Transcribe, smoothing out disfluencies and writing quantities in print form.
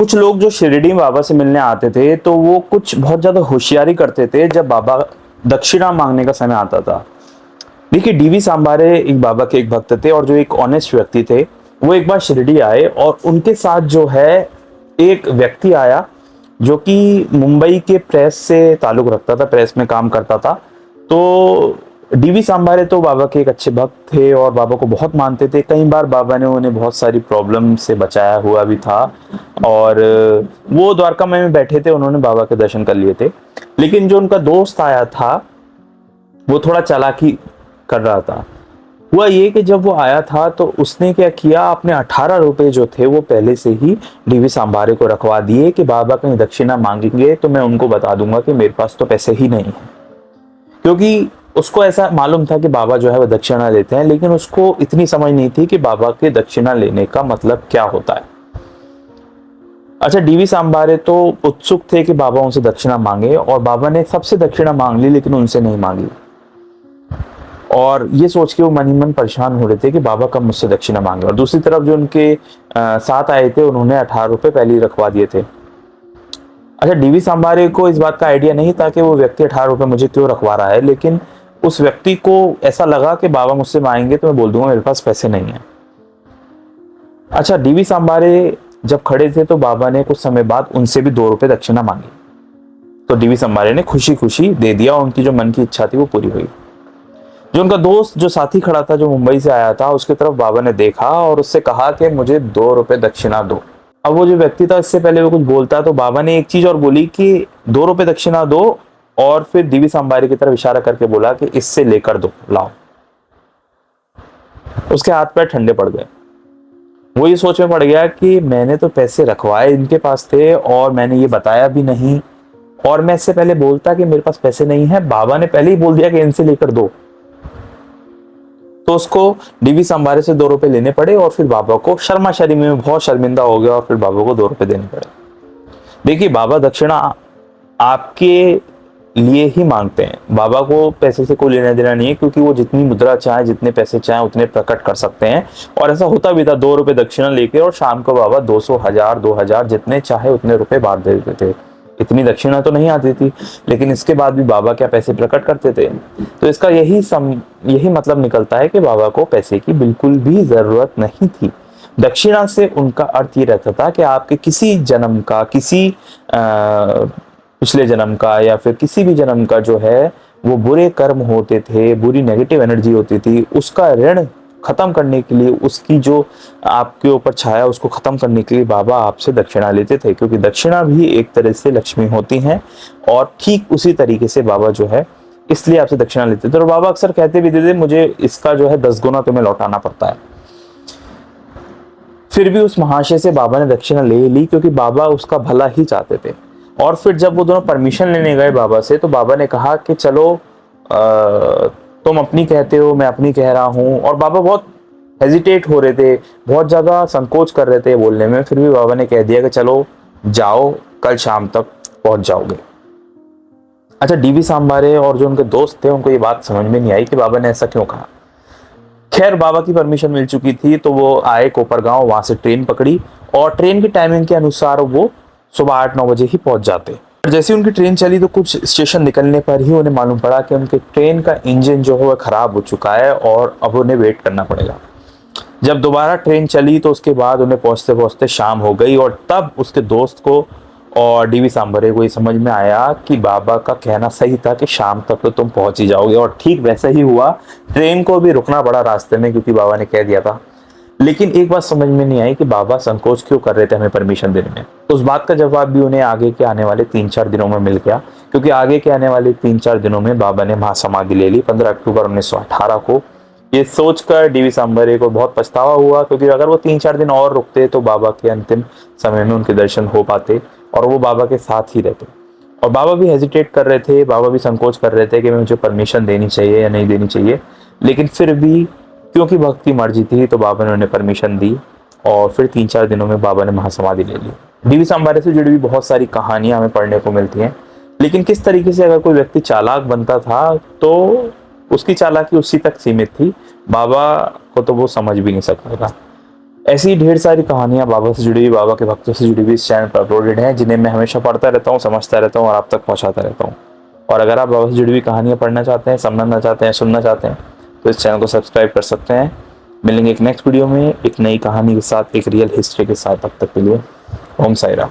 कुछ लोग जो शिरडी बाबा से मिलने आते थे तो वो कुछ बहुत ज्यादा होशियारी करते थे जब बाबा दक्षिणा मांगने का समय आता था। देखिए, डीवी सांबारे एक बाबा के एक भक्त थे और जो एक ऑनेस्ट व्यक्ति थे, वो एक बार शिरडी आए और उनके साथ जो है एक व्यक्ति आया जो कि मुंबई के प्रेस से ताल्लुक रखता था, प्रेस में काम करता था। तो डीवी सांबारे तो बाबा के एक अच्छे भक्त थे और बाबा को बहुत मानते थे। कई बार बाबा ने उन्हें बहुत सारी प्रॉब्लम से बचाया हुआ भी था। और वो द्वारका में बैठे थे, उन्होंने बाबा के दर्शन कर लिए थे। लेकिन जो उनका दोस्त आया था वो थोड़ा चालाकी कर रहा था। हुआ ये कि जब वो आया था तो उसने क्या किया, अपने 18 रुपए जो थे वो पहले से ही डीवी सांबारे को रखवा दिए कि बाबा कहीं दक्षिणा मांगेंगे तो मैं उनको बता दूंगा कि मेरे पास तो पैसे ही नहीं है। क्योंकि उसको ऐसा मालूम था कि बाबा जो है वो दक्षिणा लेते हैं, लेकिन उसको इतनी समझ नहीं थी कि बाबा के दक्षिणा लेने का मतलब क्या होता है। अच्छा, डीवी सांबारे तो उत्सुक थे कि बाबा उनसे दक्षिणा मांगे और बाबा ने सबसे दक्षिणा मांग ली लेकिन उनसे नहीं मांगी। और ये सोच के वो मन ही मन परेशान हो रहे थे कि बाबा कब मुझसे दक्षिणा मांगे। और दूसरी तरफ जो उनके साथ आए थे उन्होंने 18 रुपए पहले ही रखवा दिए थे। अच्छा, डीवी सांबारे को इस बात का आइडिया नहीं था कि वो व्यक्ति 18 रुपए मुझे क्यों रखवा रहा है, लेकिन उस व्यक्ति को ऐसा लगा कि बाबा मुझसे मांगेंगे तो मैं बोल दूंगा मेरे पास पैसे नहीं है। अच्छा, डीवी सांबारे जब खड़े थे तो बाबा ने कुछ समय बाद उनसे भी 2 रुपए दक्षिणा मांगी। तो डीवी सांबारे ने खुशी खुशी दे दिया, उनकी जो मन की इच्छा थी वो पूरी हुई। जो उनका दोस्त, जो साथी खड़ा था, जो मुंबई से आया था, उसकी तरफ बाबा ने देखा और उससे कहा कि मुझे 2 रुपए दक्षिणा दो। अब वो जो व्यक्ति था, इससे पहले वो कुछ बोलता तो बाबा ने एक चीज और बोली कि 2 रुपए दक्षिणा दो, और फिर डीवी सांबारे की तरफ इशारा करके बोला कि इससे लेकर दो, लाओ। उसके हाथ पैर ठंडे पड़ गए। वो ये सोच में पड़ गया कि मैंने तो पैसे रखवाए इनके पास थे और मैंने ये बताया भी नहीं, और मैं इससे पहले बोलता कि मेरे पास पैसे नहीं है, बाबा ने पहले ही बोल दिया कि इनसे लेकर दो। तो उसको डीवी सांबारे से 2 रुपए लेने पड़े और फिर बाबा को शर्मा शर्मी में बहुत शर्मिंदा हो गया और फिर बाबा को 2 रुपए देने पड़े। देखिए, बाबा दक्षिणा आपके लिए ही मांगते हैं, बाबा को पैसे से कोई लेना देना नहीं है, क्योंकि वो जितनी मुद्रा चाहे, जितने पैसे चाहे उतने प्रकट कर सकते हैं। और ऐसा होता भी था, 2 रुपए दक्षिणा लेके और शाम को बाबा 200, 1000, 2000 जितने चाहे उतने रुपए बांट देते थे। इतनी दक्षिणा तो नहीं आती थी, लेकिन इसके बाद भी बाबा क्या पैसे प्रकट करते थे। तो इसका यही मतलब निकलता है कि बाबा को पैसे की बिल्कुल भी जरूरत नहीं थी। दक्षिणा से उनका अर्थ ये रहता था कि आपके किसी जन्म का, किसी पिछले जन्म का या फिर किसी भी जन्म का जो है वो बुरे कर्म होते थे, बुरी नेगेटिव एनर्जी होती थी, उसका ऋण खत्म करने के लिए, उसकी जो आपके ऊपर छाया उसको खत्म करने के लिए बाबा आपसे दक्षिणा लेते थे। क्योंकि दक्षिणा भी एक तरह से लक्ष्मी होती हैं और ठीक उसी तरीके से बाबा जो है इसलिए आपसे दक्षिणा लेते थे। और बाबा अक्सर कहते भी थे मुझे इसका जो है 10 गुना तुम्हें लौटाना पड़ता है। फिर भी उस महाशय से बाबा ने दक्षिणा ले ली क्योंकि बाबा उसका भला ही चाहते थे। और फिर जब वो दोनों परमिशन लेने गए बाबा से, तो बाबा ने कहा कि चलो तुम अपनी कहते हो, मैं अपनी कह रहा हूँ। और बाबा बहुत हेजिटेट हो रहे थे, बहुत ज्यादा संकोच कर रहे थे बोलने में। फिर भी बाबा ने कह दिया कि चलो जाओ, कल शाम तक पहुंच जाओगे। अच्छा, डीवी सांबारे और जो उनके दोस्त थे उनको ये बात समझ में नहीं आई कि बाबा ने ऐसा क्यों कहा। खैर, बाबा की परमिशन मिल चुकी थी तो वो आए कोपरगांव, वहां से ट्रेन पकड़ी और ट्रेन की टाइमिंग के अनुसार वो सुबह 8-9 बजे ही पहुंच जाते। जैसे उनकी ट्रेन चली तो कुछ स्टेशन निकलने पर ही उन्हें मालूम पड़ा कि उनके ट्रेन का इंजन जो है वह खराब हो चुका है और अब उन्हें वेट करना पड़ेगा। जब दोबारा ट्रेन चली तो उसके बाद उन्हें पहुंचते पहुंचते शाम हो गई और तब उसके दोस्त को और डीवी सांबारे को ये समझ में आया कि बाबा का कहना सही था कि शाम तक तो तुम पहुंच ही जाओगे। और ठीक वैसा ही हुआ, ट्रेन को भी रुकना पड़ा रास्ते में क्योंकि बाबा ने कह दिया था। लेकिन एक बात समझ में नहीं आई कि बाबा संकोच क्यों कर रहे थे हमें परमिशन देने में। उस बात का जवाब भी उन्हें आगे के आने वाले 3-4 दिनों में मिल गया, क्योंकि आगे के आने वाले 3-4 दिनों में बाबा ने महासमाधि ले ली 15 अक्टूबर 1918 को। ये सोचकर डीवी सांबारे को बहुत पछतावा हुआ, क्योंकि अगर वो 3-4 दिन और रुकते तो बाबा के अंतिम समय में उनके दर्शन हो पाते और वो बाबा के साथ ही रहते। और बाबा भी हेजिटेट कर रहे थे, बाबा भी संकोच कर रहे थे कि मुझे परमिशन देनी चाहिए या नहीं देनी चाहिए। लेकिन फिर भी क्योंकि भक्त की मर्जी थी तो बाबा ने उन्हें परमिशन दी और फिर 3-4 दिनों में बाबा ने महासमाधि ले ली। डीवी सांबारे से जुड़ी हुई बहुत सारी कहानियां हमें पढ़ने को मिलती हैं, लेकिन किस तरीके से अगर कोई व्यक्ति चालाक बनता था तो उसकी चालाकी उसी तक सीमित थी, बाबा को तो वो समझ भी नहीं सकता था। ऐसी ही ढेर सारी कहानियां बाबा से जुड़ी हुई, बाबा के भक्तों से जुड़ी हुई इस चैनल पर अपलोडेड हैं, जिन्हें मैं हमेशा पढ़ता रहता हूँ, समझता रहता हूँ और आप तक पहुँचाता रहता हूँ। और अगर आप बाबा से जुड़ी हुई कहानियां पढ़ना चाहते हैं, समझना चाहते हैं, सुनना चाहते हैं, तो इस चैनल को सब्सक्राइब कर सकते हैं। मिलेंगे एक नेक्स्ट वीडियो में एक नई कहानी के साथ, एक रियल हिस्ट्री के साथ। तब तक के लिए ओम साई राम।